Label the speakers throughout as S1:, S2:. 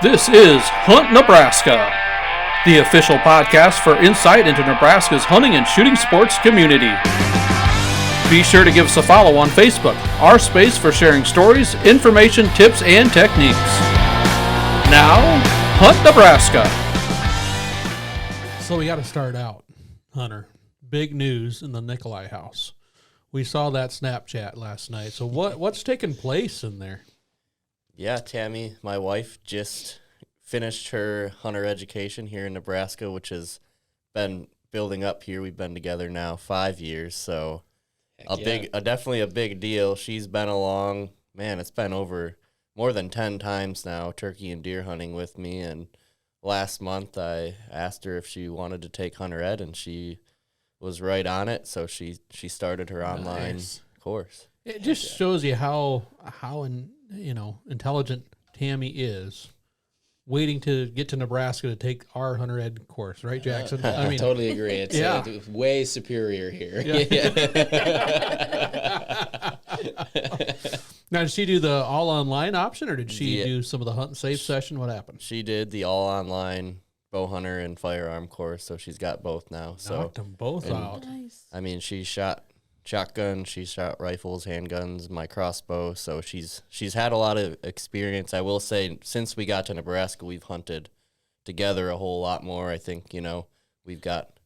S1: This is Hunt Nebraska, the official podcast for insight into Nebraska's hunting and shooting sports community. Be sure to give us a follow on Facebook, our space for sharing stories, information, tips, and techniques. Now, Hunt Nebraska.
S2: So we got to start out, Hunter. Big news in the Nikolai house. We saw that Snapchat last night. So what's taking place in there?
S3: Yeah, Tammy, my wife, just finished her hunter education here in Nebraska, which has been building up here. We've been together now 5 years, so definitely a big deal. She's been along, man, it's been over more than 10 times now, turkey and deer hunting with me, and last month I asked her if she wanted to take hunter ed, and she was right on it, so she started her online course.
S2: It just shows you how intelligent Tammy is, waiting to get to Nebraska to take our hunter ed course, right, Jackson?
S4: I totally agree. It's way superior here. Yeah.
S2: Now, did she do the all online option, or did she do some of the hunt and safe session? What happened?
S3: She did the all online bow hunter and firearm course, so she's got both now.
S2: Knocked them both out.
S5: Nice.
S3: I mean, she shot shotgun, she shot rifles, handguns, my crossbow, so she's had a lot of experience. I will say, since we got to Nebraska, we've hunted together a whole lot more. I think, we've got,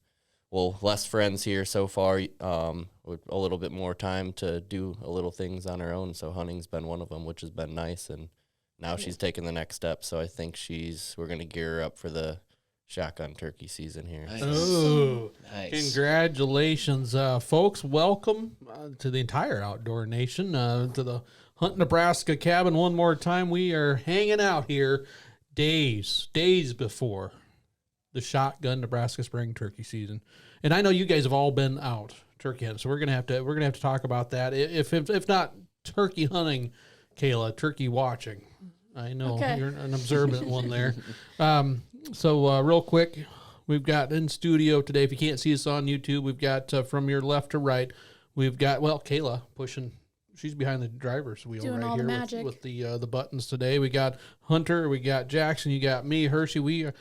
S3: less friends here so far, with a little bit more time to do a little things on our own, so hunting's been one of them, which has been nice, and now she's taking the next step, so I think we're going to gear her up for the shotgun turkey season here.
S4: Nice.
S2: Oh,
S4: nice.
S2: Congratulations, folks. Welcome to the entire outdoor nation, to the Hunt Nebraska cabin one more time. We are hanging out here days before the shotgun Nebraska spring turkey season. And I know you guys have all been out turkey hunting, so we're gonna have to talk about that. If not turkey hunting, Kayla, turkey watching. I know you're an observant one there. So real quick, we've got in studio today, if you can't see us on YouTube, we've got from your left to right, we've got, Kayla pushing, she's behind the driver's wheel
S5: doing
S2: right
S5: all
S2: here
S5: the magic
S2: with the buttons today. We got Hunter, we got Jackson, you got me, Hershy.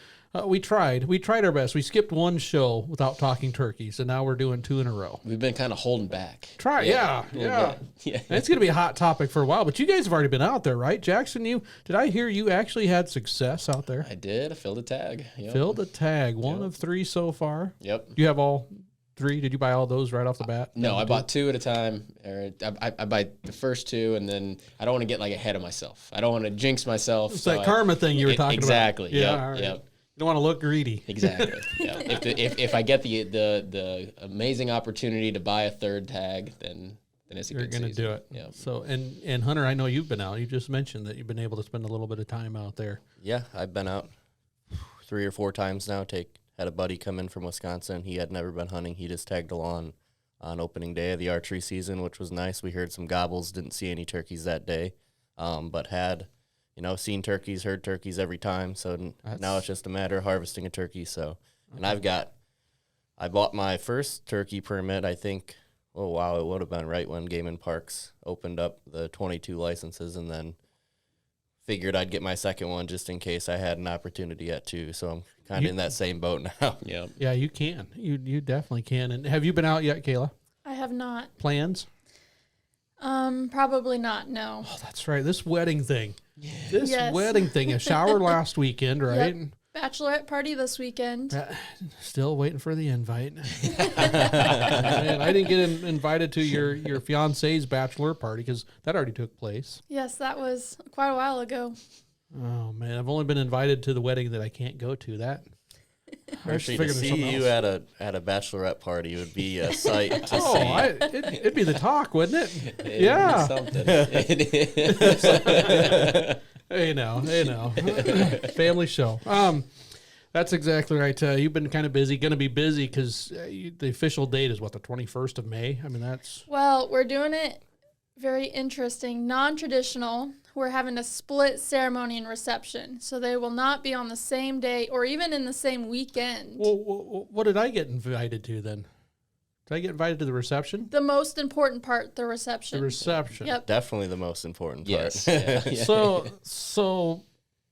S2: We tried our best. We skipped one show without talking turkey, so now we're doing 2 in a row.
S4: We've been kind of holding back.
S2: Yeah.
S4: And
S2: it's going to be a hot topic for a while, but you guys have already been out there, right? Jackson, did I hear you actually had success out there?
S4: I did. I filled a tag. Yep.
S2: Filled a tag. One of 3 so far.
S4: Yep.
S2: Do you have all 3? Did you buy all those right off the bat?
S4: No, I bought 2 at a time. I buy the first 2, and then I don't want to get ahead of myself. I don't want to jinx myself.
S2: It's that karma thing you were talking
S4: exactly.
S2: about. Exactly.
S4: Yeah.
S2: Right.
S4: Yep.
S2: You don't want to look greedy.
S4: Exactly. Yeah. If I get the amazing opportunity to buy a 3rd tag, then it's a good season.
S2: You're going to do it.
S4: Yeah.
S2: So and Hunter, I know you've been out. You just mentioned that you've been able to spend a little bit of time out there.
S3: Yeah, I've been out 3 or 4 times now. Had a buddy come in from Wisconsin. He had never been hunting. He just tagged along on opening day of the archery season, which was nice. We heard some gobbles, didn't see any turkeys that day, but had seen turkeys, heard turkeys every time. So now it's just a matter of harvesting a turkey. So, and I bought my first turkey permit, I think, it would have been right when Game and Parks opened up the 22 licenses, and then figured I'd get my second one just in case I had an opportunity yet too. So I'm kind of in that same boat now.
S4: Yeah.
S2: Yeah, you can. You definitely can. And have you been out yet, Kayla?
S5: I have not.
S2: Plans?
S5: Probably not, no.
S2: Oh, that's right. This wedding thing.
S4: Yeah.
S2: This wedding thing. A shower last weekend, right?
S5: Yep. Bachelorette party this weekend.
S2: Still waiting for the invite. Man, I didn't get invited to your fiance's bachelor party because that already took place.
S5: Yes, that was quite a while ago.
S2: Oh, man. I've only been invited to the wedding that I can't go to. That.
S3: Actually, to see you at a bachelorette party would be a sight to see.
S2: It'd be the talk, wouldn't it? Yeah. Hey now. Family show. That's exactly right. You've been kind of busy, going to be busy because the official date is the 21st of May? I mean, that's...
S5: Well, we're doing it very interesting, non-traditional. We're having a split ceremony and reception, so they will not be on the same day or even in the same weekend.
S2: Well, what did I get invited to then? Did I get invited to the reception?
S5: The most important part, the reception.
S2: The reception.
S5: Yep.
S3: Definitely the most important part.
S4: Yes. Yeah.
S2: So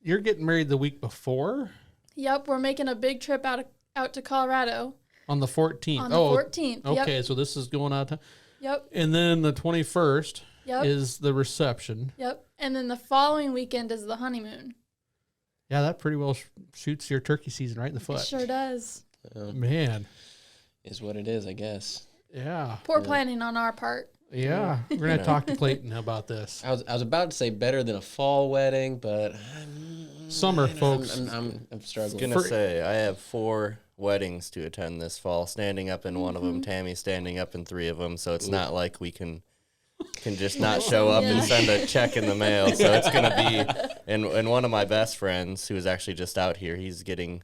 S2: you're getting married the week before
S5: Yep, we're making a big trip out to Colorado
S2: on the 14th.
S5: on the 14th.
S2: Okay,
S5: Yep.
S2: so this is going out.
S5: Yep.
S2: And then the 21st
S5: Yep.
S2: is the reception.
S5: Yep. And then the following weekend is the honeymoon.
S2: Yeah, that pretty well shoots your turkey season right in the
S5: It
S2: foot.
S5: sure does.
S2: Man.
S4: Is what it is, I guess.
S2: Yeah.
S5: Poor planning on our part.
S2: Yeah. We're going to talk to Clayton about this.
S4: I was about to say better than a fall wedding, but
S2: Summer, folks.
S4: I'm struggling.
S3: Gonna say I have 4 weddings to attend this fall. Standing up in one of them, Tammy standing up in 3 of them. So it's not like we can just not show up and send a check in the mail. So it's gonna be, and one of my best friends who is actually just out here, he's getting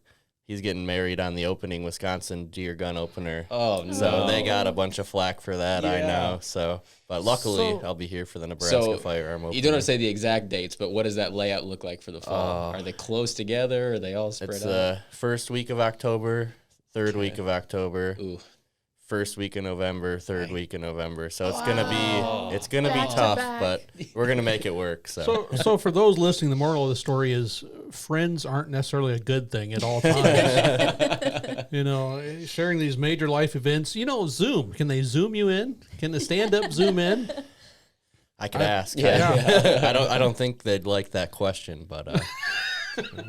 S3: married on the opening Wisconsin deer gun opener.
S4: Oh no!
S3: So they got a bunch of flack for that, I know. So, but luckily I'll be here for the Nebraska firearm opening.
S4: You don't have to say the exact dates, but what does that layout look like for the fall? Are they close together? Are they all spread
S3: It's
S4: out?
S3: the first week of October, third week of October.
S4: Ooh.
S3: First week in November, third week in November. So it's gonna be
S5: Back to
S3: tough,
S5: back.
S3: but we're gonna make it work.
S2: So for those listening, the moral of the story is friends aren't necessarily a good thing at all times. You know, sharing these major life events. You know, Zoom. Can they Zoom you in? Can the stand-up Zoom in?
S3: I could ask.
S4: Yeah.
S3: I don't think they'd like that question, but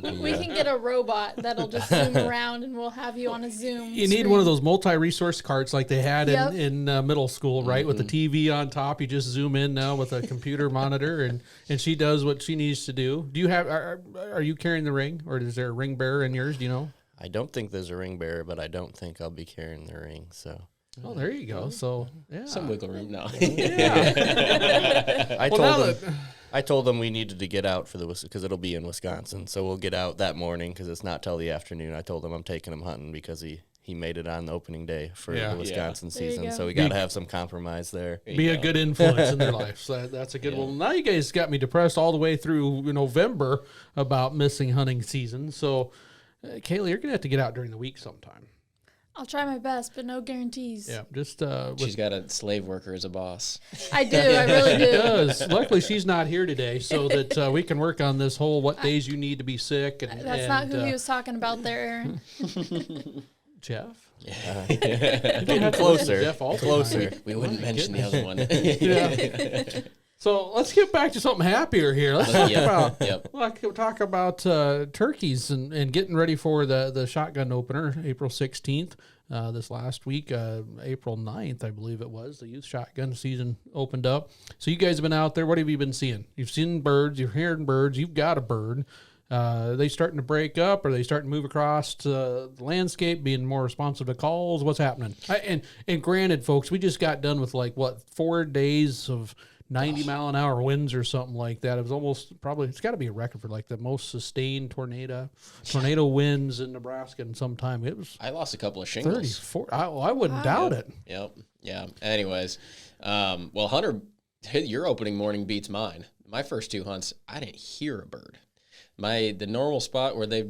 S5: We can get a robot that'll just zoom around and we'll have you on a Zoom.
S2: You need one of those multi-resource carts like they had
S5: Yep.
S2: in middle school, right? With the TV on top, you just zoom in now with a computer monitor, and she does what she needs to do. Do you have? Are you carrying the ring, or is there a ring bearer in yours? Do you know?
S3: I don't think there's a ring bearer, but I don't think I'll be carrying the ring. So
S2: Oh, there you go. So yeah,
S4: Some wiggle room. No.
S3: I told them we needed to get out for because it'll be in Wisconsin, so we'll get out that morning because it's not till the afternoon. I told him I'm taking him hunting because he made it on the opening day for the Wisconsin
S5: There you
S3: season,
S5: go.
S3: so we got to have some compromise there.
S2: be a good influence in their life. So that's a good one. Now you guys got me depressed all the way through November about missing hunting season. So, Kayla, you're gonna have to get out during the week sometime.
S5: I'll try my best, but no guarantees.
S2: Yeah, just
S4: She's got a slave worker as a boss.
S5: I do. I really do.
S2: does. Luckily, she's not here today, so that we can work on this whole what days you need to be sick. And
S5: That's not who he was talking about there, Aaron.
S2: Jeff.
S3: Getting closer.
S2: Jeff all the
S3: Closer.
S2: time.
S4: We wouldn't mention the other one.
S2: Yeah. So let's get back to something happier here. Let's talk about turkeys and getting ready for the shotgun opener, April 16th. This last week, April 9th, I believe it was, the youth shotgun season opened up. So you guys have been out there. What have you been seeing? You've seen birds. You're hearing birds. You've got a bird. Are they starting to break up? Are they starting to move across the landscape, being more responsive to calls? What's happening? And granted, folks, we just got done with 4 days of 90-mile-an-hour winds or something like that. It was almost it's got to be a record for the most sustained tornado winds in Nebraska in some time. It was
S4: I lost a couple of shingles.
S2: 34. I wouldn't doubt it.
S4: Yep. Yeah. Anyways, well, Hunter, your opening morning beats mine. My first 2 hunts, I didn't hear a bird. The normal spot where we've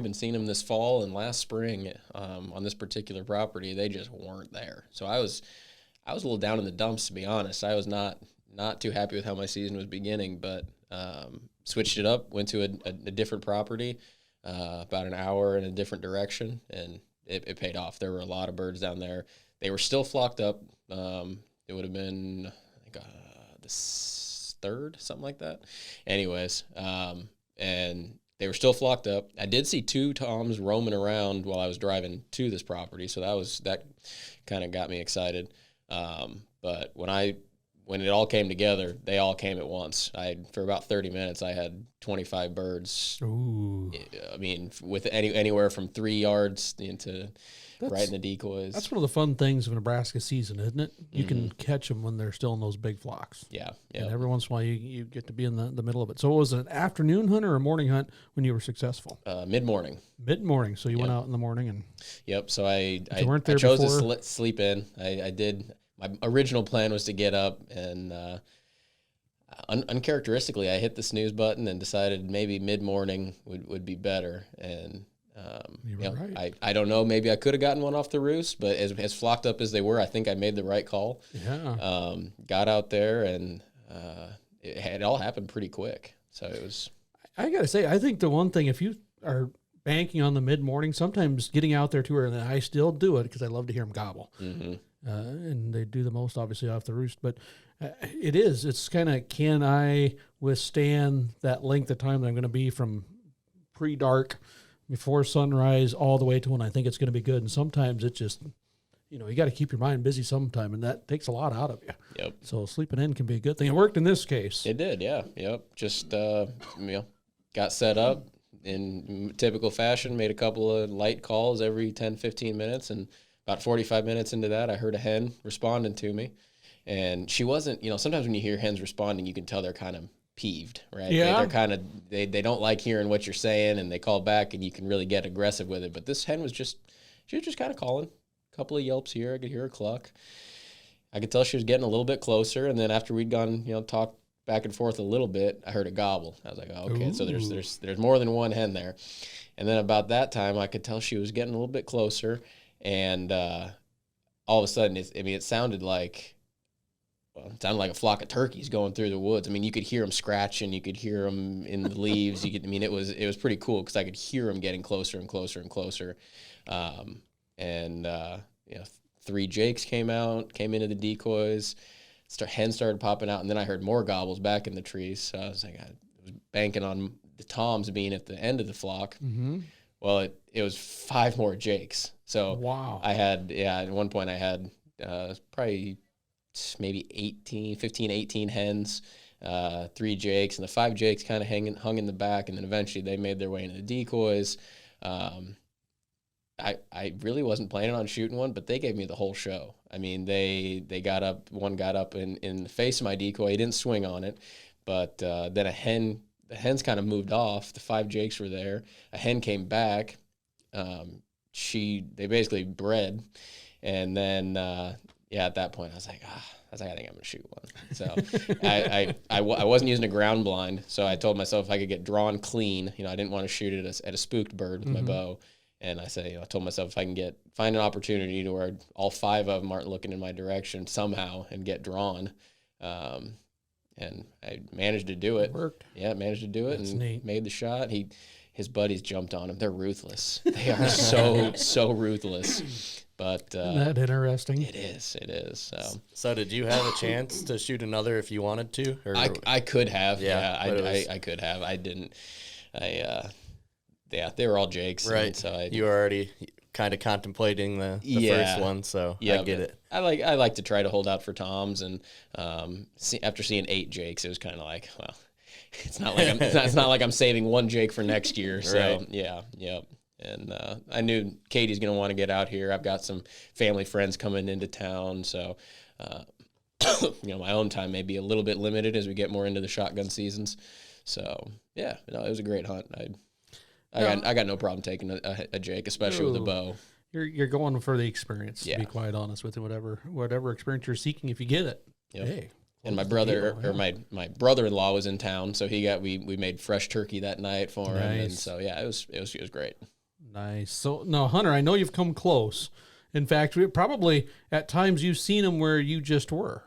S4: been seeing them this fall and last spring on this particular property, they just weren't there. So I was a little down in the dumps, to be honest. I was not too happy with how my season was beginning, but switched it up, went to a different property, about an hour in a different direction, and it paid off. There were a lot of birds down there. They were still flocked up. It would have been, I think, the 3rd, something like that. Anyways, and they were still flocked up. I did see 2 toms roaming around while I was driving to this property, so that kind of got me excited. But when it all came together, they all came at once. For about 30 minutes, I had 25 birds.
S2: Ooh.
S4: I mean, with anywhere from 3 yards into right in the decoys.
S2: That's one of the fun things of a Nebraska season, isn't it? You can catch them when they're still in those big flocks.
S4: Yeah.
S2: And every once in a while, you get to be in the middle of it. So was it an afternoon hunt or a morning hunt when you were successful?
S4: Mid-morning.
S2: Mid-morning. So you went out in the morning and.
S4: Yep. So I
S2: weren't there
S4: chose
S2: before?
S4: to sleep in. I did. My original plan was to get up and uncharacteristically, I hit the snooze button and decided maybe mid-morning would be better. And
S2: you were right.
S4: I don't know. Maybe I could have gotten one off the roost, but as flocked up as they were, I think I made the right call.
S2: Yeah.
S4: Got out there and it all happened pretty quick. So it was.
S2: I got to say, I think the one thing, if you are banking on the mid-morning, sometimes getting out there too early, and I still do it because I love to hear them gobble.
S4: Mm-hmm.
S2: And they do the most, obviously, off the roost. But it's kind of, can I withstand that length of time that I'm going to be from pre-dark, before sunrise, all the way to when I think it's going to be good. And sometimes it's just, you got to keep your mind busy sometime, and that takes a lot out of you.
S4: Yep.
S2: So sleeping in can be a good thing. It worked in this case.
S4: It did, yeah. Yep. Just, got set up in typical fashion, made a couple of light calls every 10, 15 minutes, and about 45 minutes into that, I heard a hen responding to me. And she wasn't, sometimes when you hear hens responding, you can tell they're kind of peeved, right?
S2: Yeah.
S4: They're kind of, they don't like hearing what you're saying, and they call back, and you can really get aggressive with it. But this hen was just kind of calling. A couple of yelps here. I could hear her cluck. I could tell she was getting a little bit closer. And then after we'd gone, talked back and forth a little bit, I heard a gobble. I was like, oh, okay, so there's more than one hen there. And then about that time, I could tell she was getting a little bit closer. And all of a sudden, it sounded like a flock of turkeys going through the woods. I mean, you could hear them scratching. You could hear them in the leaves. It was pretty cool because I could hear them getting closer and closer and closer. Three jakes came into the decoys. Hens started popping out, and then I heard more gobbles back in the trees. So I was like, I was banking on the toms being at the end of the flock.
S2: Mm-hmm.
S4: Well, it was 5 more jakes. So
S2: wow.
S4: I had, at one point I had probably maybe 18 hens, 3 jakes, and the 5 jakes kind of hung in the back, and then eventually they made their way into the decoys. I really wasn't planning on shooting one, but they gave me the whole show. I mean, one got up in the face of my decoy. He didn't swing on it, but then the hens kind of moved off. The 5 jakes were there. A hen came back. They basically bred, and then at that point I was like, I think I'm gonna shoot one. So I wasn't using a ground blind, so I told myself if I could get drawn clean, I didn't want to shoot it at a spooked bird with my bow. And I told myself if I can find an opportunity to where all 5 of them aren't looking in my direction somehow and get drawn. And I managed to do it.
S2: Worked.
S4: Yeah, managed to do it.
S2: That's
S4: and
S2: neat.
S4: Made the shot. His buddies jumped on him. They're ruthless. They are so ruthless. But
S2: Isn't that interesting?
S4: It is.
S3: So did you have a chance to shoot another if you wanted to? Or?
S4: I could have.
S3: Yeah,
S4: I could have. I didn't. They were all jakes.
S3: Right.
S4: So
S3: you were already kind of contemplating the first one, so I get it.
S4: I like to try to hold out for toms, and after seeing 8 jakes, it was kind of like, well, it's not like I'm saving 1 jake for next year. So
S3: right.
S4: Yep. And I knew Katie's gonna want to get out here. I've got some family friends coming into town, so my own time may be a little bit limited as we get more into the shotgun seasons. So it was a great hunt. I got no problem taking a jake, especially with a bow.
S2: You're going for the experience,
S4: Yeah.
S2: to be quite honest with you. Whatever experience you're seeking, if you get it,
S4: Yep.
S2: hey.
S4: And my
S2: what's the
S4: brother
S2: deal?
S4: or my brother-in-law was in town, so we made fresh turkey that night for him, and
S2: Nice.
S4: so it was great.
S2: Nice. So now, Hunter, I know you've come close. In fact, probably at times you've seen them where you just were.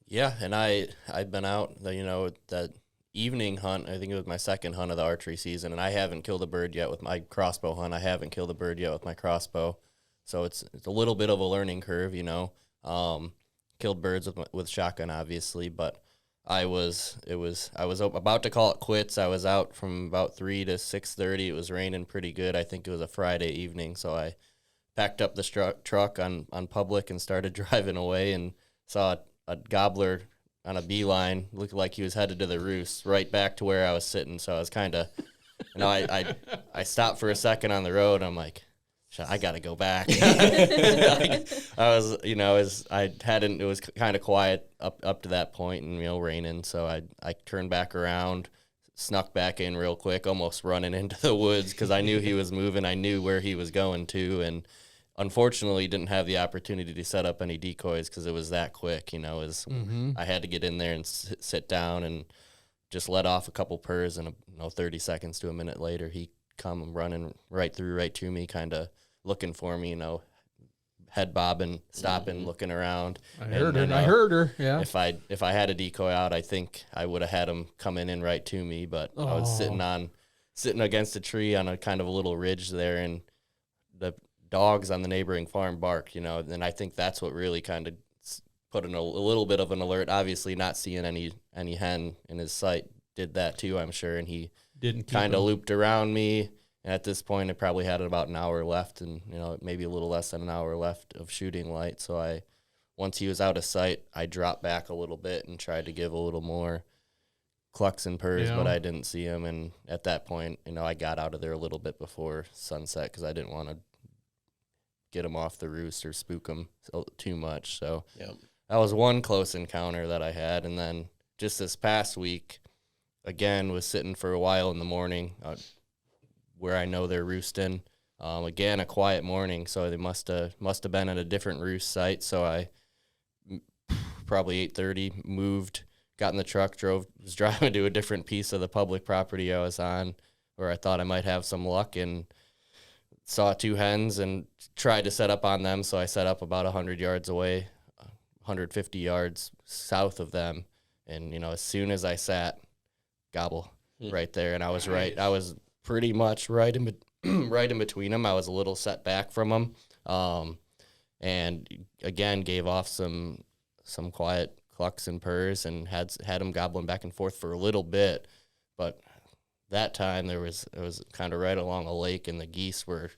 S3: Yeah, and I've been out, that evening hunt. I think it was my second hunt of the archery season, and I haven't killed a bird yet with my crossbow hunt. I haven't killed a bird yet with my crossbow, so it's a little bit of a learning curve, Killed birds with shotgun, obviously, but I was about to call it quits. I was out from about 3 to 6:30. It was raining pretty good. I think it was a Friday evening, so I packed up the truck on public and started driving away and saw a gobbler on a beeline, looked like he was headed to the roost, right back to where I was sitting. So I was kind of, I stopped for a second on the road. I'm like, I got to go back. It was kind of quiet up to that point and, raining. So I turned back around, snuck back in real quick, almost running into the woods because I knew he was moving. I knew where he was going to. And unfortunately, didn't have the opportunity to set up any decoys because it was that quick. I had to get in there and sit down and just let off a couple purrs, and 30 seconds to a minute later, he come running right to me, kind of looking for me. head bobbing, stopping, looking around.
S2: I heard her. Yeah.
S3: If I had a decoy out, I think I would have had him coming in right to me, but I was sitting against a tree on a kind of a little ridge there, and the dogs on the neighboring farm barked, and I think that's what really kind of put in a little bit of an alert. Obviously, not seeing any hen in his sight did that too, I'm sure, and he
S2: didn't
S3: kind of looped around me. And at this point, I probably had about an hour left, and maybe a little less than an hour left of shooting light. So once he was out of sight, I dropped back a little bit and tried to give a little more clucks and purrs, but I didn't see him. And at that point, I got out of there a little bit before sunset because I didn't want to get him off the roost or spook him too much. So that was one close encounter that I had. And then just this past week, again, was sitting for a while in the morning where I know they're roosting. Again, a quiet morning, so they must have been at a different roost site. So I probably 8:30 moved, got in the truck, was driving to a different piece of the public property I was on where I thought I might have some luck, and saw 2 hens and tried to set up on them. So I set up about 100 yards away, 150 yards south of them. And, as soon as I sat, gobble right there. And I was right. I was pretty much right in between them. I was a little set back from them. And again, gave off some quiet clucks and purrs and had them gobbling back and forth for a little bit. But that time it was kind of right along a lake, and the geese were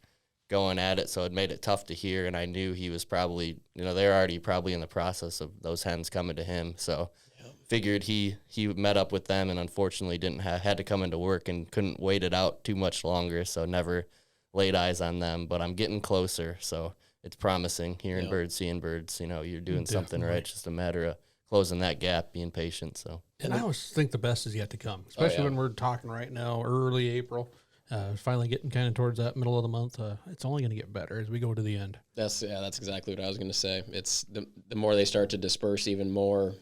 S3: going at it, so it made it tough to hear. And I knew he was probably, they're already probably in the process of those hens coming to him. So figured he met up with them, and unfortunately had to come into work and couldn't wait it out too much longer. So never laid eyes on them, but I'm getting closer. So it's promising, hearing birds, seeing birds. You're doing something right. It's just a matter of closing that gap, being patient. So,
S2: and I always think the best is yet to come, especially when we're talking right now, early April. Finally getting kind of towards that middle of the month. It's only going to get better as we go to the end. That's
S4: exactly what I was going to say. It's the more they start to disperse even more,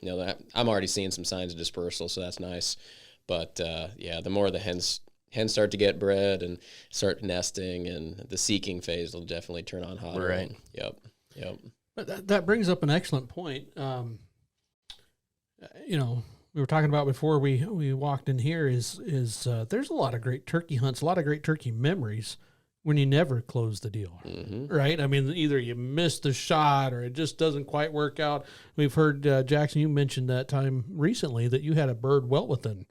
S4: I'm already seeing some signs of dispersal, so that's nice. But the more the hens start to get bred and start nesting, and the seeking phase will definitely turn on hotter.
S3: Right.
S4: Yep.
S2: But that brings up an excellent point. We were talking about before we walked in here is there's a lot of great turkey hunts, a lot of great turkey memories when you never close the deal, right? I mean, either you miss the shot or it just doesn't quite work out. We've heard, Jackson, you mentioned that time recently that you had a bird well within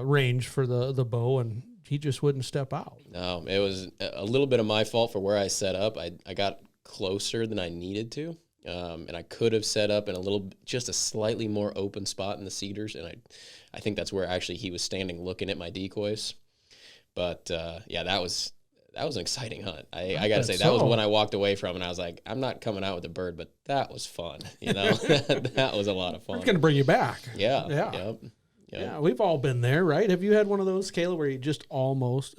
S2: range for the bow, and he just wouldn't step out.
S4: No, it was a little bit of my fault for where I set up. I got closer than I needed to. And I could have set up in just a slightly more open spot in the cedars, and I think that's where actually he was standing looking at my decoys. But that was an exciting hunt. I got to say, that was one I walked away from, and I was like, I'm not coming out with a bird, but that was fun. That was a lot of fun.
S2: It's going to bring you back.
S4: Yeah.
S2: Yep. Yeah, we've all been there, right? Have you had one of those, Kayla, where it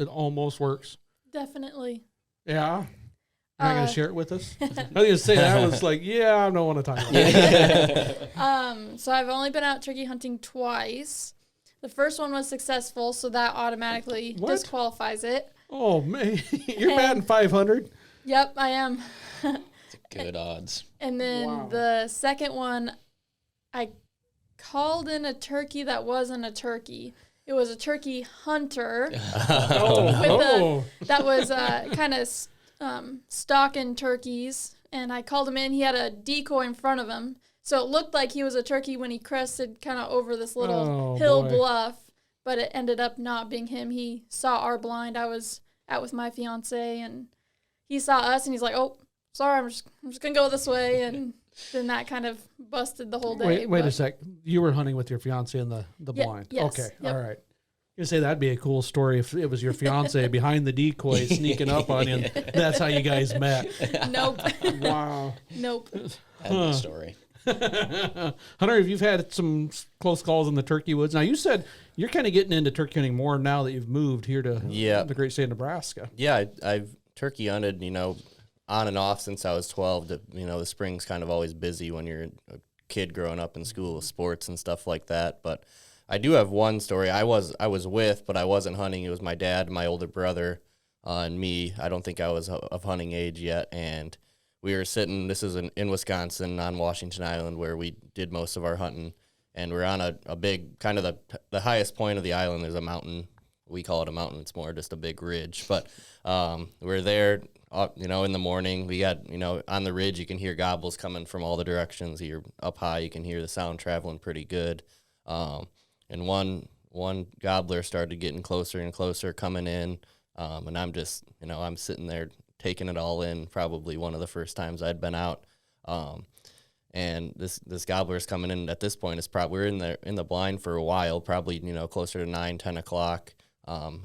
S2: almost works?
S5: Definitely.
S2: Yeah. You're not going to share it with us? I was going to say that. I was like, I don't want to talk about it.
S5: So I've only been out turkey hunting twice. The first one was successful, so that automatically disqualifies it.
S2: Oh, man. You're batting 500?
S5: Yep, I am.
S4: Good odds.
S5: And then the second one, I called in a turkey that wasn't a turkey. It was a turkey hunter. That was kind of stalking turkeys, and I called him in. He had a decoy in front of him, so it looked like he was a turkey when he crested kind of over this little hill bluff, but it ended up not being him. He saw our blind. I was out with my fiance, and he saw us, and he's like, "Oh, sorry, I'm just gonna go this way," and then that kind of busted the whole day.
S2: Wait a sec. You were hunting with your fiance in the blind.
S5: Yes,
S2: okay,
S5: yep.
S2: All right. You say that'd be a cool story if it was your fiance behind the decoy sneaking up on you. And that's how you guys met.
S5: Nope.
S2: Wow.
S5: Nope.
S4: That's a story.
S2: Hunter, if you've had some close calls in the turkey woods, now you said you're kind of getting into turkey hunting more now that you've moved here to the great state of Nebraska.
S3: Yeah, I've turkey hunted, on and off since I was 12. The spring's kind of always busy when you're a kid growing up in school with sports and stuff like that, but I do have one story. I was with, but I wasn't hunting. It was my dad, my older brother, and me. I don't think I was of hunting age yet. And we were sitting, this is in Wisconsin on Washington Island where we did most of our hunting. And we're on a big, kind of the highest point of the island. There's a mountain. We call it a mountain. It's more just a big ridge. But we're there, in the morning. We got, on the ridge, you can hear gobbles coming from all the directions. You're up high, you can hear the sound traveling pretty good. And one gobbler started getting closer and closer coming in. And I'm just, I'm sitting there taking it all in, probably one of the first times I'd been out. And this gobbler is coming in at this point. It's probably we're in the blind for a while, probably closer to 9-10 o'clock.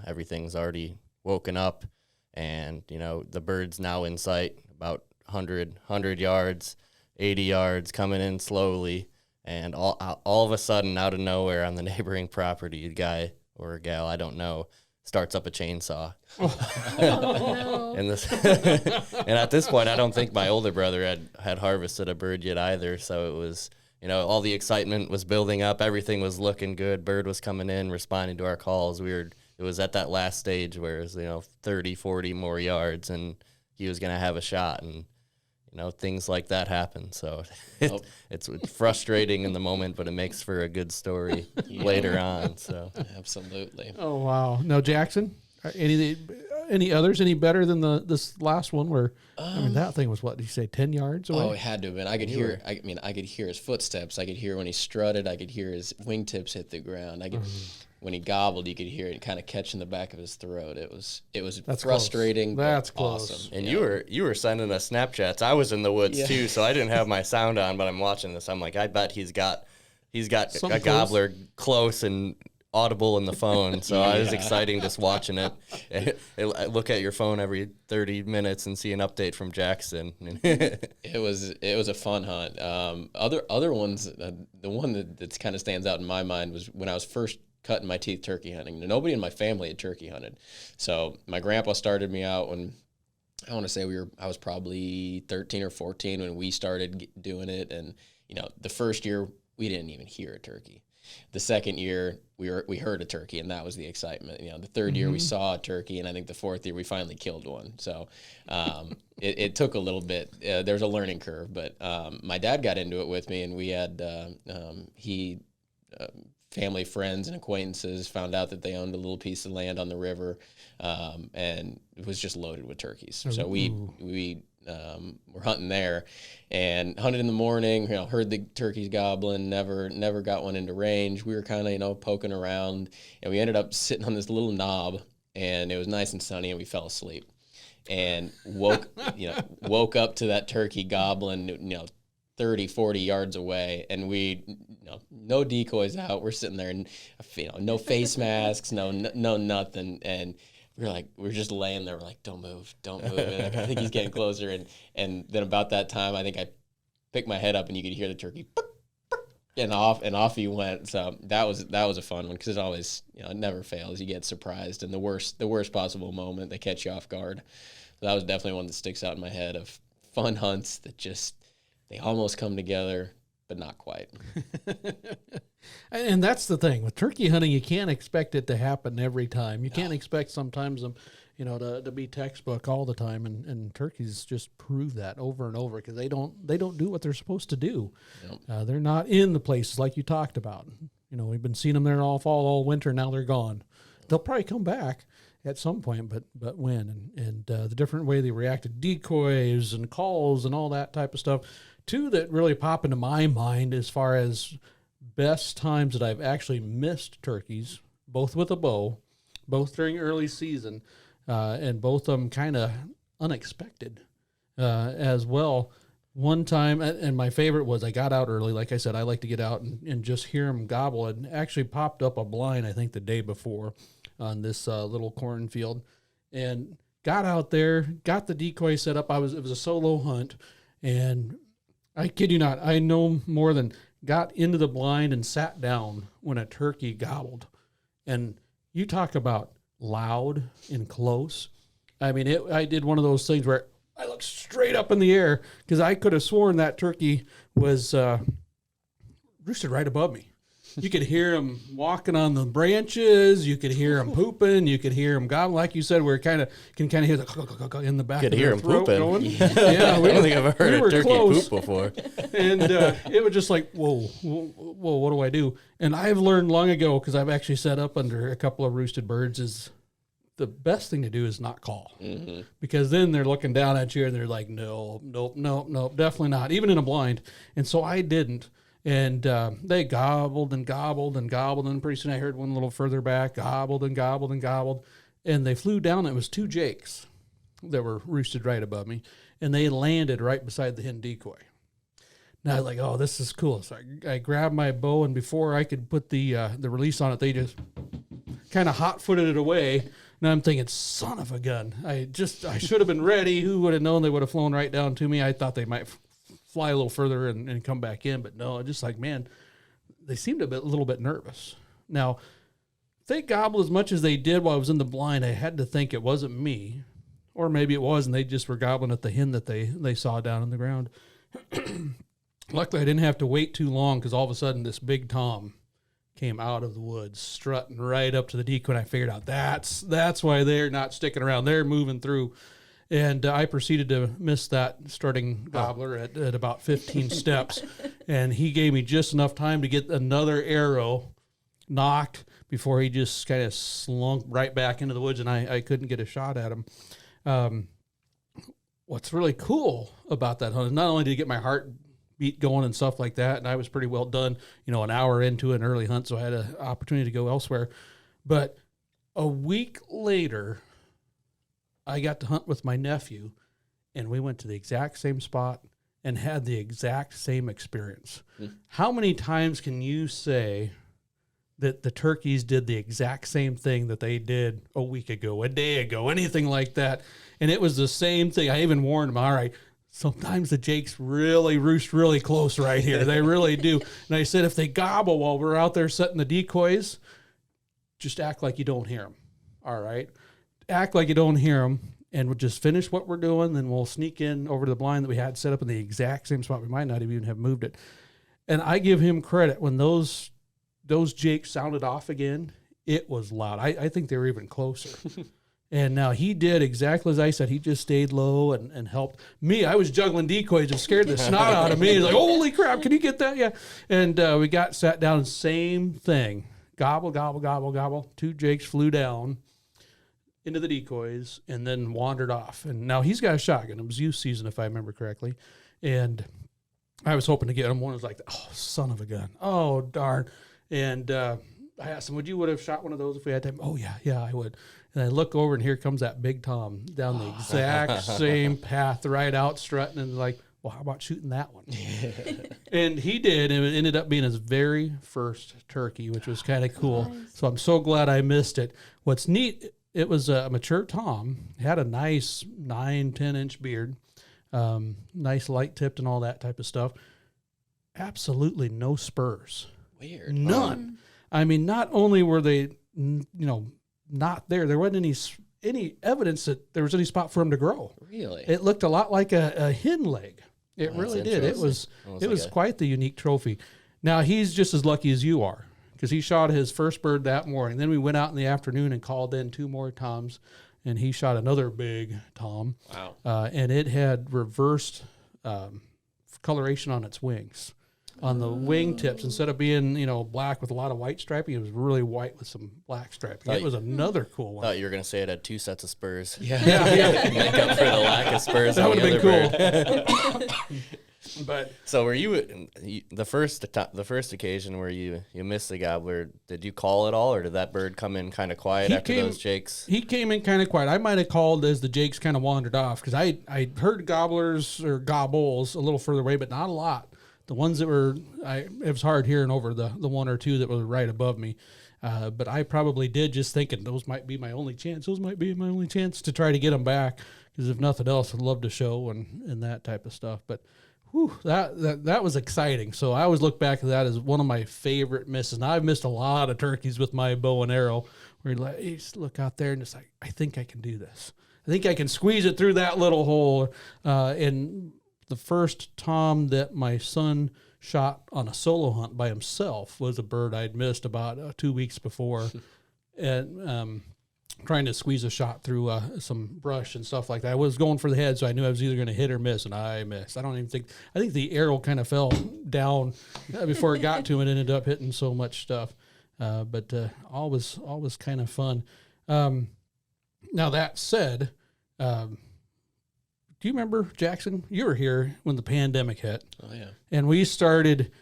S3: Everything's already woken up, and the bird's now in sight, about 100 yards, 80 yards, coming in slowly, and all of a sudden, out of nowhere, on the neighboring property, a guy or a gal, I don't know, starts up a chainsaw.
S5: Oh, no.
S3: And at this point, I don't think my older brother had harvested a bird yet either. So it was, all the excitement was building up. Everything was looking good. Bird was coming in, responding to our calls. It was at that last stage where it was, 30, 40 more yards, and he was going to have a shot. And, things like that happen. So it's frustrating in the moment, but it makes for a good story later on. So
S4: Absolutely.
S2: Oh, wow. No, Jackson, any others any better than this last one where, that thing was, what did you say, 10 yards away?
S4: Oh, it had to have been. I could hear. I could hear his footsteps. I could hear when he strutted. I could hear his wingtips hit the ground. I could, when he gobbled, you could hear it kind of catch in the back of his throat. It was
S2: That's
S4: frustrating.
S2: Close. That's
S4: but
S2: close.
S4: Awesome.
S3: And you were sending us Snapchats. I was in the woods too, so I didn't have my sound on, but I'm watching this. I'm like, I bet he's got
S2: Something
S3: a gobbler close and audible in the phone. So I was excited just watching it. I look at your phone every 30 minutes and see an update from Jackson.
S4: It was a fun hunt. Other ones, the one that kind of stands out in my mind was when I was first cutting my teeth turkey hunting. Nobody in my family had turkey hunted, so my grandpa started me out when I want to say I was probably 13 or 14 when we started doing it, and the first year we didn't even hear a turkey. The second year we heard a turkey, and that was the excitement. The third year we saw a turkey, and I think the fourth year we finally killed one. So it took a little bit. There's a learning curve, but my dad got into it with me, and we had family, friends, and acquaintances found out that they owned a little piece of land on the river, and it was just loaded with turkeys. So we were hunting there, and hunted in the morning. Heard the turkeys gobbling. Never got one into range. We were kind of poking around, and we ended up sitting on this little knob, and it was nice and sunny, and we fell asleep, and woke up to that turkey gobbling. 30, 40 yards away, and we, no decoys out. We're sitting there, and no face masks, no nothing, and we're just laying there. We're like, don't move. And I think he's getting closer, and then about that time, I think I picked my head up, and you could hear the turkey, and off he went. So that was a fun one because it always, it never fails. You get surprised in the worst possible moment. They catch you off guard. So that was definitely one that sticks out in my head of fun hunts that just. They almost come together, but not quite.
S2: And that's the thing. With turkey hunting, you can't expect it to happen every time. You can't expect sometimes them, to be textbook all the time. And turkeys just prove that over and over because they don't do what they're supposed to do. Yep. They're not in the places like you talked about. We've been seeing them there all fall, all winter. Now they're gone. They'll probably come back at some point, but when? And the different way they react to decoys and calls and all that type of stuff. Two that really pop into my mind as far as best times that I've actually missed turkeys, both with a bow, both during early season, and both of them kind of unexpected as well. One time, and my favorite was I got out early. Like I said, I like to get out and just hear them gobble. And actually popped up a blind, I think, the day before on this little cornfield. And got out there, got the decoy set up. It was a solo hunt, and I kid you not, I no more than got into the blind and sat down when a turkey gobbled. And you talk about loud and close. I mean, I did one of those things where I looked straight up in the air because I could have sworn that turkey was roosted right above me. You could hear them walking on the branches. You could hear them pooping. You could hear them gobbling. Like you said, we're can kind of hear the in the back
S3: Could
S2: of
S3: hear
S2: their
S3: them
S2: throat
S3: pooping.
S2: going.
S3: Yeah, I don't think I've heard a turkey
S2: close.
S3: poop before.
S2: And it was just like, whoa, what do I do? And I've learned long ago, because I've actually set up under a couple of roosted birds, is the best thing to do is not call. Mm-hmm. Because then they're looking down at you and they're like, nope, definitely not, even in a blind. And so I didn't. And they gobbled and gobbled and gobbled. And pretty soon I heard one a little further back, gobbled and gobbled and gobbled. And they flew down. It was 2 jakes that were roosted right above me. And they landed right beside the hen decoy. Now I was like, oh, this is cool. So I grabbed my bow, and before I could put the release on it, they just kind of hot-footed it away. Now I'm thinking, son of a gun. I should have been ready. Who would have known they would have flown right down to me? I thought they might fly a little further and come back in, but no, just like, man, they seemed a little bit nervous. Now, if they gobbled as much as they did while I was in the blind, I had to think it wasn't me, or maybe it was, and they just were gobbling at the hen that they saw down on the ground. Luckily, I didn't have to wait too long, because all of a sudden this big tom came out of the woods, strutting right up to the decoy, and I figured out that's why they're not sticking around. They're moving through. And I proceeded to miss that starting gobbler at about 15 steps. And he gave me just enough time to get another arrow knocked before he just kind of slunk right back into the woods, and I couldn't get a shot at him. What's really cool about that hunt is not only did it get my heart beat going and stuff like that, and I was pretty well done, an hour into an early hunt, so I had an opportunity to go elsewhere. But a week later, I got to hunt with my nephew, and we went to the exact same spot and had the exact same experience. How many times can you say that the turkeys did the exact same thing that they did a week ago, a day ago, anything like that? And it was the same thing. I even warned them, all right, sometimes the jakes really roost really close right here. They really do. And I said, if they gobble while we're out there setting the decoys, just act like you don't hear them. All right? Act like you don't hear them, and we'll just finish what we're doing. Then we'll sneak in over to the blind that we had set up in the exact same spot. We might not even have moved it. And I give him credit. When those jakes sounded off again, it was loud. I think they were even closer. And now he did exactly as I said. He just stayed low and helped me. I was juggling decoys and scared the snot out of me. He's like, holy crap, can you get that? Yeah. And we sat down, same thing. Gobble, gobble, gobble, gobble. 2 jakes flew down into the decoys and then wandered off. And now he's got a shotgun. It was youth season, if I remember correctly. And I was hoping to get him. One was like, oh, son of a gun. Oh, darn. And I asked him, would you have shot one of those if we had time? Oh, yeah, I would. And I look over, and here comes that big tom down the exact same path, right out strutting, and like, well, how about shooting that one? And he did, and it ended up being his very first turkey, which was kind of cool. Nice. So I'm so glad I missed it. What's neat, it was a mature tom. He had a nice 9-10-inch beard, nice light-tipped and all that type of stuff. Absolutely no spurs.
S4: Weird.
S2: None. I mean, not only were they, not there. There wasn't any evidence that there was any spot for him to grow.
S4: Really?
S2: It looked a lot like a hen leg. It really did. It was quite the unique trophy. Now, he's just as lucky as you are, because he shot his first bird that morning. Then we went out in the afternoon and called in 2 more toms, and he shot another big tom.
S4: Wow.
S2: And it had reversed coloration on its wings. On the wing tips, instead of being, black with a lot of white striping, it was really white with some black striping. It was another cool one.
S3: I thought you were going to say it had 2 sets of spurs.
S4: Yeah.
S3: Make up for the lack of spurs.
S2: That would have been
S3: cool.
S2: But
S3: so were you the first occasion where you missed the gobbler? Did you call it all, or did that bird come in kind of quiet after those jakes?
S2: He came in kind of quiet. I might have called as the jakes kind of wandered off, because I heard gobblers or gobbles a little further away, but not a lot. The ones that it was hard hearing over the 1 or 2 that were right above me. But I probably did, just thinking those might be my only chance. Those might be my only chance to try to get them back, because if nothing else, I'd love to show and that type of stuff. But that was exciting. So I always look back at that as one of my favorite misses. Now, I've missed a lot of turkeys with my bow and arrow, where you're like, you just look out there and it's like, I think I can do this. I think I can squeeze it through that little hole. And the first tom that my son shot on a solo hunt by himself was a bird I'd missed about 2 weeks before, and trying to squeeze a shot through some brush and stuff like that. I was going for the head, so I knew I was either going to hit or miss, and I missed. I think the arrow kind of fell down before it got to him and ended up hitting so much stuff. But all was kind of fun. Now that said, do you remember, Jackson? You were here when the pandemic hit.
S4: Oh yeah.
S2: And we started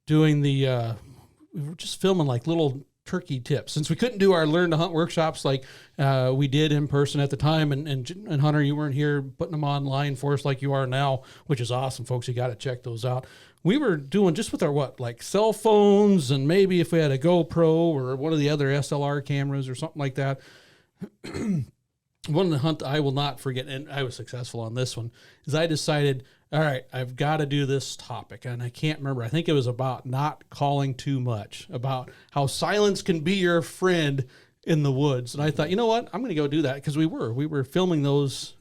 S2: doing we were just filming like little turkey tips, since we couldn't do our learn to hunt workshops like we did in person at the time. And Hunter, you weren't here putting them online for us like you are now, which is awesome, folks. You got to check those out. We were doing just with our cell phones, and maybe if we had a GoPro or one of the other SLR cameras or something like that. One of the hunt I will not forget, and I was successful on this one, is I decided, all right, I've got to do this topic. And I can't remember. I think it was about not calling too much, about how silence can be your friend in the woods. And I thought, you know what? I'm going to go do that, because we were filming those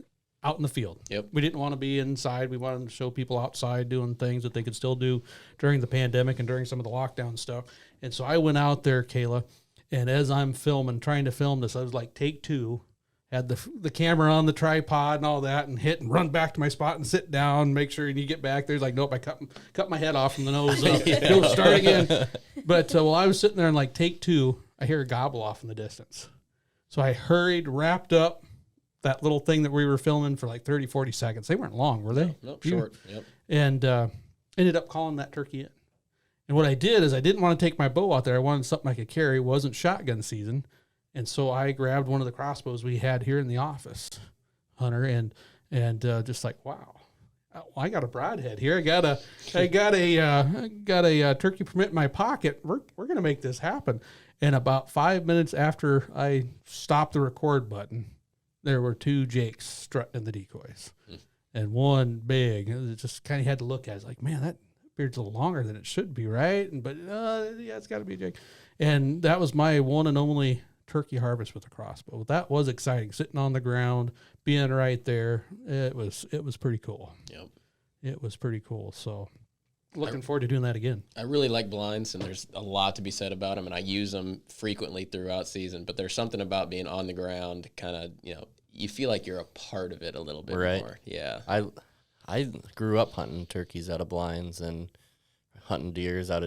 S2: out in the field.
S4: Yep.
S2: We didn't want to be inside. We wanted to show people outside doing things that they could still do during the pandemic and during some of the lockdown stuff. And so I went out there, Kayla, and as I'm trying to film this, I was like, take two. Had the camera on the tripod and all that, and hit and run back to my spot and sit down, make sure you get back there. Like, nope, I cut my head off from the nose up. Go start again. But while I was sitting there and like take two, I hear a gobble off in the distance. So I hurried, wrapped up that little thing that we were filming for like 30, 40 seconds. They weren't long, were they?
S4: Nope, short. Yep.
S2: And ended up calling that turkey in. And what I did is I didn't want to take my bow out there. I wanted something I could carry. It wasn't shotgun season. And so I grabbed one of the crossbows we had here in the office, Hunter, and just like, wow, I got a broadhead here. I got a turkey permit in my pocket. We're gonna make this happen. And about 5 minutes after I stopped the record button, there were two jakes strutting in the decoys, and one big. It just kind of had to look at it. It's like, man, that beard's a little longer than it should be, right? But yeah, it's got to be a jake. And that was my one and only turkey harvest with a crossbow. That was exciting, sitting on the ground, being right there. It was pretty cool.
S4: Yep.
S2: It was pretty cool. So looking forward to doing that again.
S4: I really like blinds, and there's a lot to be said about them, and I use them frequently throughout season, but there's something about being on the ground, kind of, you feel like you're a part of it a little bit more. Yeah.
S3: I grew up hunting turkeys out of blinds and hunting deer out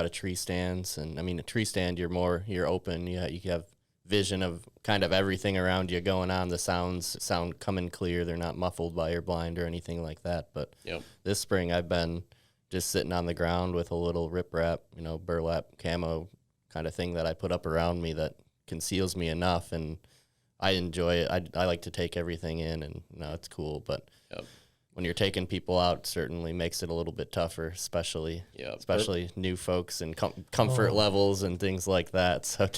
S3: of tree stands. And I mean, a tree stand, you're open. You have vision of kind of everything around you going on. The sound coming clear. They're not muffled by your blind or anything like that. But This spring I've been just sitting on the ground with a little riprap, burlap camo kind of thing that I put up around me that conceals me enough, and I enjoy it. I like to take everything in, and it's cool. But when you're taking people out, certainly makes it a little bit tougher, especially new folks and comfort levels and things like that. So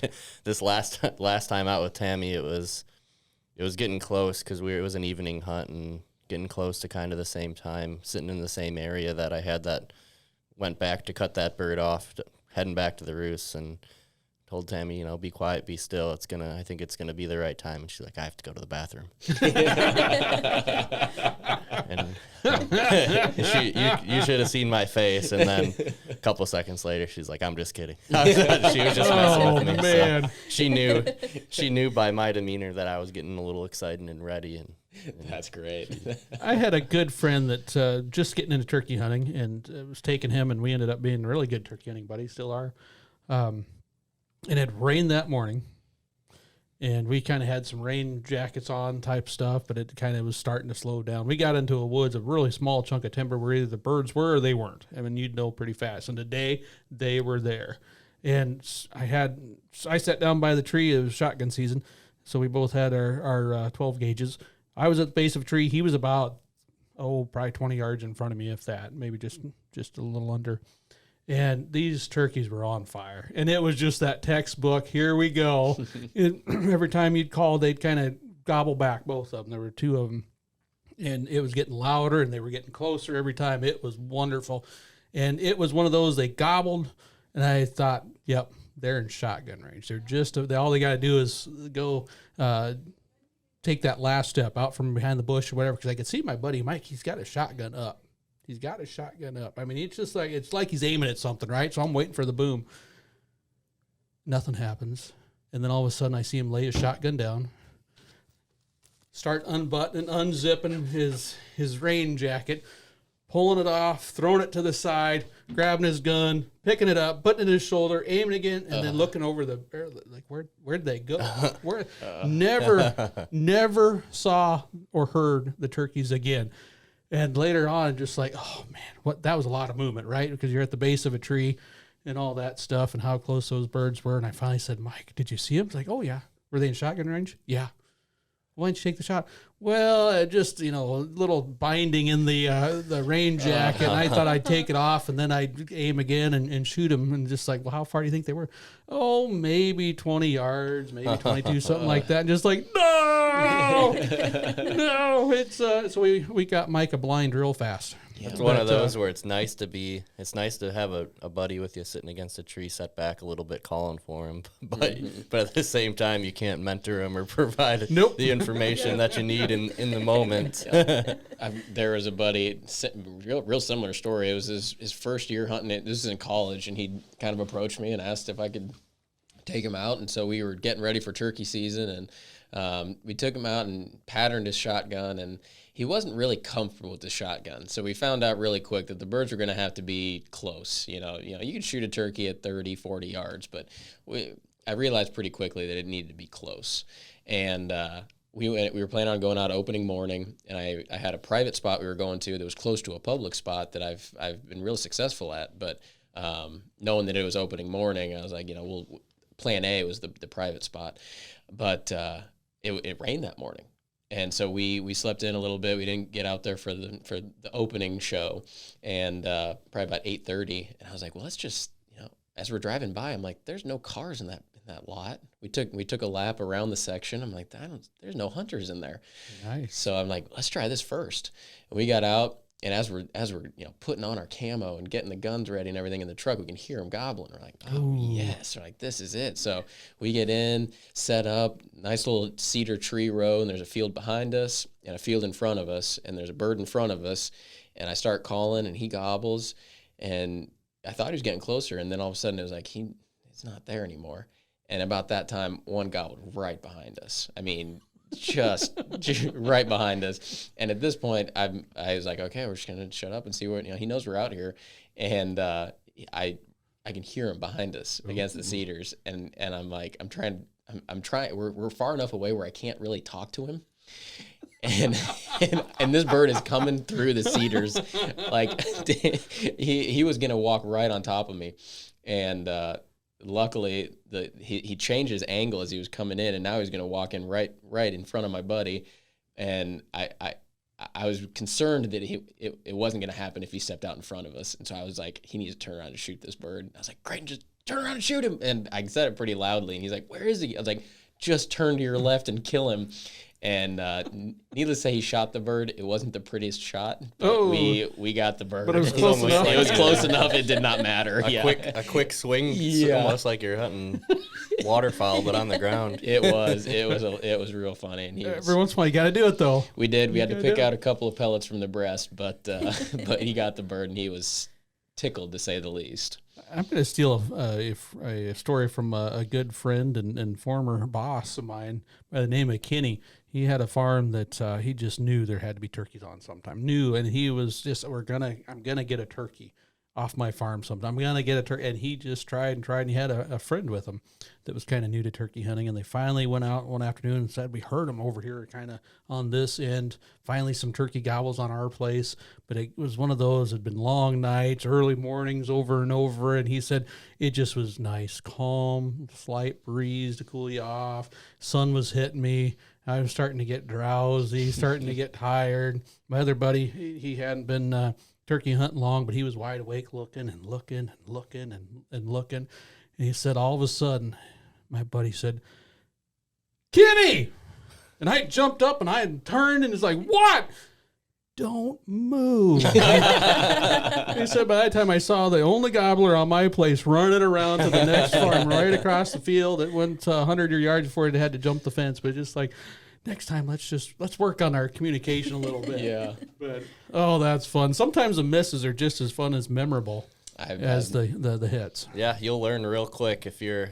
S3: this last time out with Tammy, it was getting close, because it was an evening hunt and getting close to kind of the same time, sitting in the same area that I had that went back to cut that bird off, heading back to the roost, and told Tammy, be quiet, be still. I think it's gonna be the right time. And she's like, I have to go to the bathroom. And you should have seen my face. And then a couple of seconds later, she's like, I'm just kidding. She was just messing with me.
S2: Man.
S3: So she knew by my demeanor that I was getting a little excited and ready. And
S4: that's great.
S2: I had a good friend that just getting into turkey hunting, and it was taking him, and we ended up being really good turkey hunting buddies, still are. It had rained that morning, and we kind of had some rain jackets on type stuff, but it kind of was starting to slow down. We got into a woods, a really small chunk of timber where either the birds were or they weren't. I mean, you'd know pretty fast. And today they were there. And I sat down by the tree. It was shotgun season, so we both had our 12 gauges. I was at the base of a tree. He was about, probably 20 yards in front of me, if that, maybe just a little under. And these turkeys were on fire. And it was just that textbook, here we go. Every time you'd call, they'd kind of gobble back, both of them. There were two of them. And it was getting louder, and they were getting closer every time. It was wonderful. And it was one of those, they gobbled, and I thought, yep, they're in shotgun range. All they got to do is go take that last step out from behind the bush or whatever, because I could see my buddy Mike, he's got a shotgun up. He's got his shotgun up. I mean, it's like he's aiming at something, right? So I'm waiting for the boom. Nothing happens. And then all of a sudden I see him lay his shotgun down, start unbuttoning, unzipping his rain jacket, pulling it off, throwing it to the side, grabbing his gun, picking it up, putting it in his shoulder, aiming again, and then looking over the barrel, like, where'd they go? Never saw or heard the turkeys again. And later on, just like, oh man, that was a lot of movement, right? Because you're at the base of a tree and all that stuff and how close those birds were. And I finally said, Mike, did you see them? It's like, oh yeah. Were they in shotgun range? Yeah. Why didn't you take the shot? Well, just, a little binding in the rain jacket. And I thought I'd take it off and then I'd aim again and shoot him. And just like, well, how far do you think they were? Oh, maybe 20 yards, maybe 22, something like that. And just like, no, no. It's so we got Mike a blind real fast.
S3: Yeah. It's one of those where it's nice to have a buddy with you sitting against a tree set back a little bit calling for him. But at the same time, you can't mentor him or provide the information that you need in the moment.
S4: There was a buddy, real similar story. It was his first year hunting it. This is in college, and he kind of approached me and asked if I could take him out. And so we were getting ready for turkey season, and we took him out and patterned his shotgun, and he wasn't really comfortable with the shotgun. So we found out really quick that the birds were going to have to be close. You could shoot a turkey at 30, 40 yards, but I realized pretty quickly that it needed to be close. And we were planning on going out opening morning, and I had a private spot we were going to that was close to a public spot that I've been really successful at. But knowing that it was opening morning, I was like, plan A was the private spot. But it rained that morning. And so we slept in a little bit. We didn't get out there for the opening show, and probably about 8:30. And I was like, well, let's just, as we're driving by, I'm like, there's no cars in that lot. We took a lap around the section. I'm like, there's no hunters in there.
S2: Nice.
S4: So I'm like, let's try this first. And we got out, and as we're putting on our camo and getting the guns ready and everything in the truck, we can hear them gobbling. We're like, oh yes, we're like, this is it. So we get in, set up, nice little cedar tree row, and there's a field behind us and a field in front of us, and there's a bird in front of us. And I start calling, and he gobbles, and I thought he was getting closer, and then all of a sudden it was like he's not there anymore. And about that time, one gobbled right behind us. I mean, just right behind us. And at this point, I was like, okay, we're just gonna shut up and see where he knows we're out here. And I can hear him behind us against the cedars. And I'm like, I'm trying. We're far enough away where I can't really talk to him. And this bird is coming through the cedars, like he was gonna walk right on top of me. And luckily, he changed his angle as he was coming in, and now he's going to walk in right in front of my buddy. And I was concerned that it wasn't going to happen if he stepped out in front of us. And so I was like, he needs to turn around and shoot this bird. And I was like, great, just turn around and shoot him. And I said it pretty loudly, and he's like, where is he? I was like, just turn to your left and kill him. And needless to say, he shot the bird. It wasn't the prettiest shot, but we got the bird.
S2: But it was close enough.
S4: It was close enough. It did not matter.
S3: A quick swing. It's almost like you're hunting waterfowl, but on the ground.
S4: It was real funny. And
S2: every once in a while, you got to do it though.
S4: We did. We had to pick out a couple of pellets from the breast, but he got the bird, and he was tickled, to say the least.
S2: I'm going to steal a story from a good friend and former boss of mine by the name of Kenny. He had a farm that he just knew there had to be turkeys on sometime. And he was just, I'm gonna get a turkey off my farm sometime. I'm gonna get a turkey, and he just tried. And he had a friend with him that was kind of new to turkey hunting, and they finally went out one afternoon and said, we heard them over here kind of on this end. Finally, some turkey gobbles on our place, but it was one of those. It'd been long nights, early mornings, over and over, and he said it just was nice, calm, slight breeze to cool you off. Sun was hitting me. I was starting to get drowsy, starting to get tired. My other buddy, he hadn't been turkey hunting long, but he was wide awake, looking. And he said, all of a sudden, my buddy said, Kenny! And I jumped up and I turned and it's like, what? Don't move. He said, by that time I saw the only gobbler on my place running around to the next farm right across the field. It went 100 yards before it had to jump the fence, but just like, next time let's work on our communication a little bit.
S4: Yeah.
S2: But that's fun. Sometimes the misses are just as fun as memorable as the hits.
S3: Yeah, you'll learn real quick if you're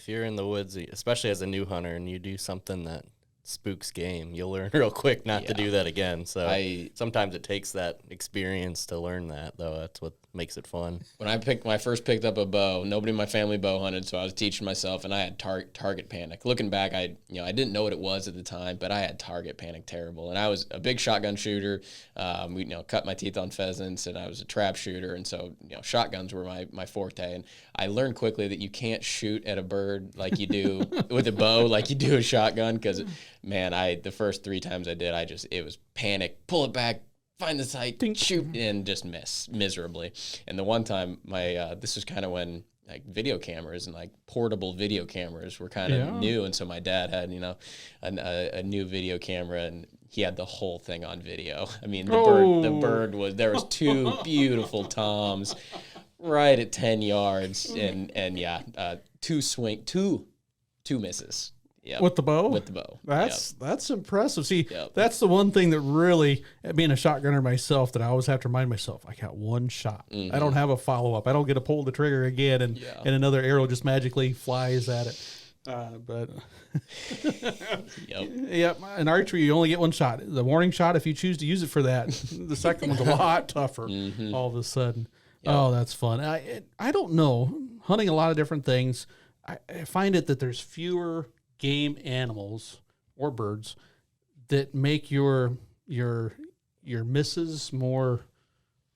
S3: in the woods, especially as a new hunter, and you do something that spooks game, you'll learn real quick not to do that again. So sometimes it takes that experience to learn that, though. That's what makes it fun.
S4: When I first picked up a bow, nobody in my family bow hunted, so I was teaching myself, and I had target panic. Looking back, I didn't know what it was at the time, but I had target panic terrible. And I was a big shotgun shooter. We cut my teeth on pheasants, and I was a trap shooter, and so shotguns were my forte. And I learned quickly that you can't shoot at a bird like you do with a bow, like you do a shotgun, because man, the first 3 times I did, it was panic, pull it back, find the sight, shoot, and just miss miserably. And the one time, this was kind of when like video cameras and like portable video cameras were kind of new, and so my dad had a new video camera, and he had the whole thing on video. I mean, the bird there was 2 beautiful toms right at 10 yards, and 2 misses. Yep.
S2: With the bow?
S4: With the bow.
S2: That's impressive. See, that's the one thing that really, being a shotgunner myself, that I always have to remind myself, I got one shot. Mm-hmm. I don't have a follow-up. I don't get to pull the trigger again, and another arrow just magically flies at it. But yep. In archery, you only get one shot. The warning shot, if you choose to use it for that, the second one's a lot tougher all of a sudden. Yep. Oh, that's fun. I don't know. Hunting a lot of different things, I find it that there's fewer game animals or birds that make your misses more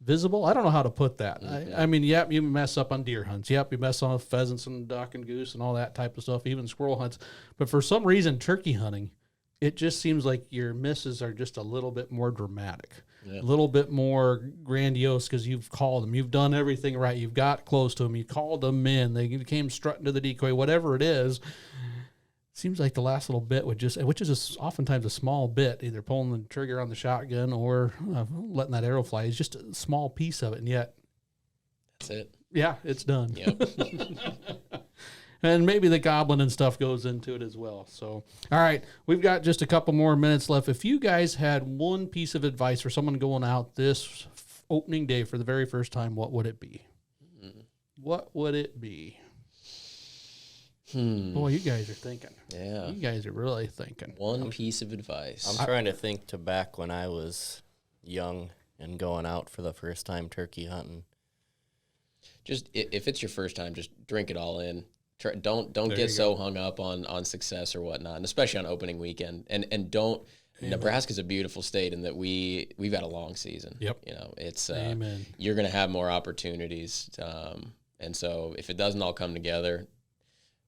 S2: visible. I don't know how to put that. I mean, you mess up on deer hunts. You mess on pheasants and duck and goose and all that type of stuff, even squirrel hunts. But for some reason, turkey hunting, it just seems like your misses are just a little bit more dramatic, a little bit more grandiose, because you've called them. You've done everything right. You've got close to them. You called them in. They came strutting to the decoy, whatever it is. Seems like the last little bit which is oftentimes a small bit, either pulling the trigger on the shotgun or letting that arrow fly, is just a small piece of it, and yet
S4: that's it.
S2: Yeah, it's done.
S4: Yep.
S2: And maybe the goblin and stuff goes into it as well. So, all right, we've got just a couple more minutes left. If you guys had one piece of advice for someone going out this opening day for the very first time, what would it be? What would it be? Boy, you guys are thinking.
S4: Yeah.
S2: You guys are really thinking.
S4: One piece of advice.
S3: I'm trying to think to back when I was young and going out for the first time turkey hunting.
S4: Just, if it's your first time, just drink it all in. Don't get so hung up on success or whatnot, and especially on opening weekend. And don't. Amen. Nebraska's a beautiful state in that we've got a long season.
S2: Yep.
S4: It's
S2: Amen.
S4: You're going to have more opportunities, and so if it doesn't all come together,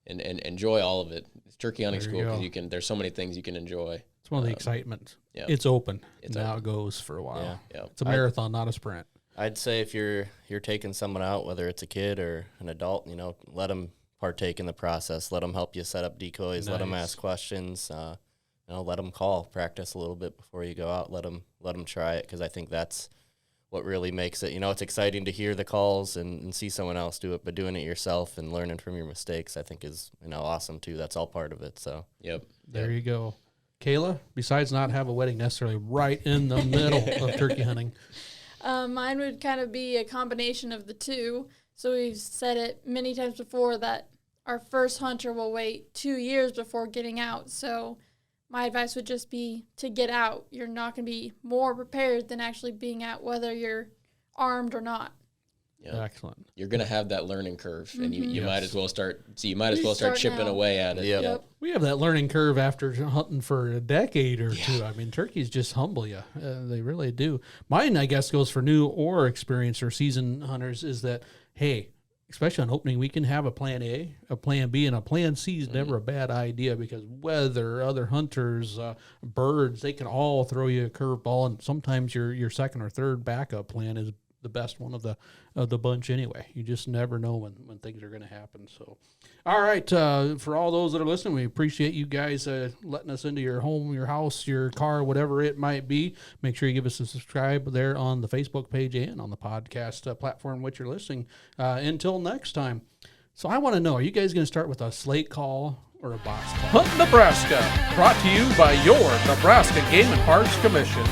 S4: and enjoy all of it. It's turkey hunting school, because there's so many things you can enjoy.
S2: It's one of the excitement. Yep. It's open. Now it goes for a while.
S3: Yeah. Yep.
S2: It's a marathon, not a sprint.
S3: I'd say if you're taking someone out, whether it's a kid or an adult, let them partake in the process. Let them help you set up decoys. Nice. Let them ask questions. Let them call. Practice a little bit before you go out. Let them try it, because I think that's what really makes it. It's exciting to hear the calls and see someone else do it, but doing it yourself and learning from your mistakes, I think is awesome too. That's all part of it. So
S2: there you go. Kayla, besides not have a wedding necessarily right in the middle of turkey hunting.
S5: Mine would kind of be a combination of the two. So we've said it many times before that our first hunter will wait 2 years before getting out. So my advice would just be to get out. You're not going to be more prepared than actually being out, whether you're armed or not.
S4: Yep.
S2: Excellent.
S4: You're going to have that learning curve, and you might as well start. So you might as well start chipping away at it.
S3: Yep.
S2: We have that learning curve after hunting for a decade or two. I mean, turkeys just humble you. They really do. Mine, I guess, goes for new or experienced or seasoned hunters. Is that, hey, especially on opening weekend, have a plan A, a plan B, and a plan C is never a bad idea, because weather, other hunters, birds, they can all throw you a curveball, and sometimes your second or third backup plan is the best one of the bunch anyway. You just never know when things are going to happen. So, all right, for all those that are listening, we appreciate you guys letting us into your home, your house, your car, whatever it might be. Make sure you give us a subscribe there on the Facebook page and on the podcast platform which you're listening. Until next time. So I want to know, are you guys going to start with a slate call, or a box club.
S1: Hunt Nebraska, brought to you by your Nebraska Game and Parks Commission.